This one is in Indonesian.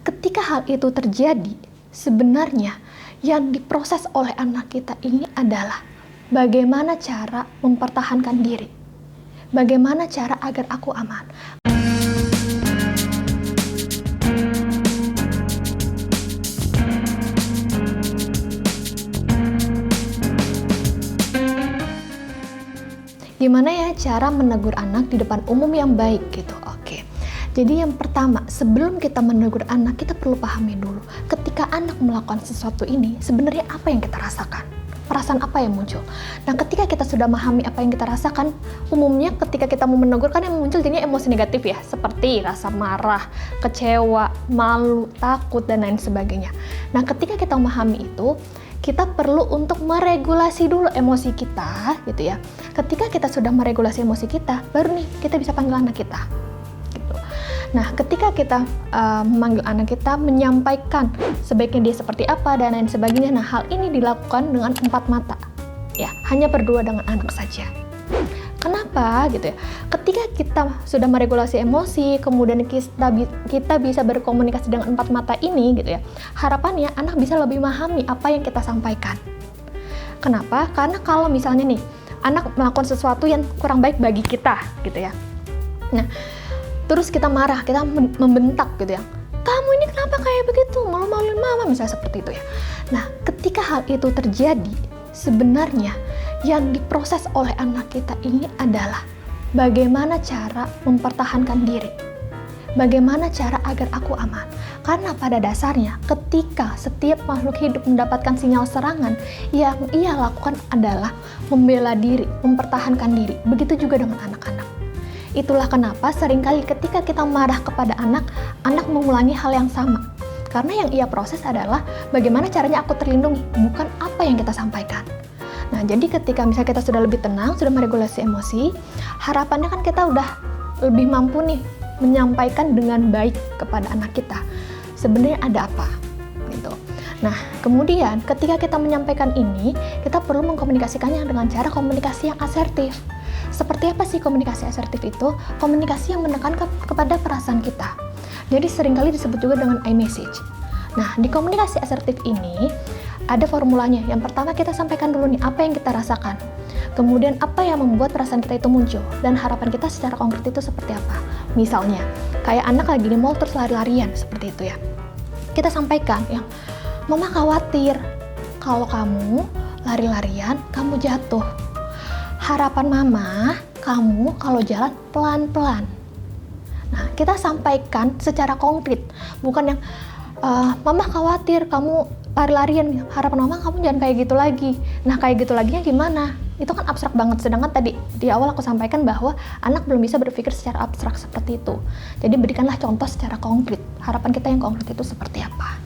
ketika hal itu terjadi, sebenarnya yang diproses oleh anak kita ini adalah bagaimana cara mempertahankan diri. Bagaimana cara agar aku aman. Gimana ya cara menegur anak di depan umum yang baik gitu? Oke. Jadi yang pertama, sebelum kita menegur anak, kita perlu pahami dulu. Ketika anak melakukan sesuatu ini, sebenarnya apa yang kita rasakan? Perasaan apa yang muncul? Nah, ketika kita sudah memahami apa yang kita rasakan, umumnya ketika kita mau menegur kan yang muncul jadinya emosi negatif ya, seperti rasa marah, kecewa, malu, takut, dan lain sebagainya. Nah, ketika kita memahami itu, kita perlu untuk meregulasi dulu emosi kita, gitu ya. Ketika kita sudah meregulasi emosi kita, baru nih kita bisa panggil anak kita. Gitu. Nah, ketika kita memanggil anak kita, menyampaikan sebaiknya dia seperti apa dan lain sebagainya. Nah, hal ini dilakukan dengan 4 mata, ya, hanya berdua dengan anak saja. Kenapa gitu ya? Ketika kita sudah meregulasi emosi, kemudian kita bisa berkomunikasi dengan 4 mata ini gitu ya. Harapannya anak bisa lebih memahami apa yang kita sampaikan. Kenapa? Karena kalau misalnya nih, anak melakukan sesuatu yang kurang baik bagi kita gitu ya. Nah, terus kita marah, kita membentak gitu ya. Kamu ini kenapa kayak begitu? Malu-maluin mama misalnya seperti itu ya. Nah, ketika hal itu terjadi, sebenarnya yang diproses oleh anak kita ini adalah bagaimana cara mempertahankan diri. Bagaimana cara agar aku aman. Karena pada dasarnya ketika setiap makhluk hidup mendapatkan sinyal serangan, yang ia lakukan adalah membela diri, mempertahankan diri. Begitu juga dengan anak-anak. Itulah kenapa seringkali ketika kita marah kepada anak, anak mengulangi hal yang sama. Karena yang ia proses adalah bagaimana caranya aku terlindungi, bukan apa yang kita sampaikan. Nah, jadi ketika misalnya kita sudah lebih tenang, sudah meregulasi emosi, harapannya kan kita udah lebih mampu nih menyampaikan dengan baik kepada anak kita. Sebenarnya ada apa? Gitu. Nah, kemudian ketika kita menyampaikan ini, kita perlu mengkomunikasikannya dengan cara komunikasi yang asertif. Seperti apa sih komunikasi asertif itu? Komunikasi yang menekan kepada perasaan kita. Jadi seringkali disebut juga dengan I-message. Nah, di komunikasi asertif ini ada formulanya. Yang pertama kita sampaikan dulu nih apa yang kita rasakan. Kemudian apa yang membuat perasaan kita itu muncul dan harapan kita secara konkret itu seperti apa. Misalnya, kayak anak lagi di mall terus lari-larian seperti itu ya. Kita sampaikan yang mama khawatir kalau kamu lari-larian kamu jatuh. Harapan mama kamu kalau jalan pelan-pelan. Nah, kita sampaikan secara konkret, bukan yang mama khawatir kamu lari-larian, harapan mama kamu jangan kayak gitu lagi. Nah, kayak gitu laginya gimana? Itu kan abstrak banget, sedangkan tadi di awal aku sampaikan bahwa anak belum bisa berpikir secara abstrak seperti itu. Jadi berikanlah contoh secara konkret, harapan kita yang konkret itu seperti apa.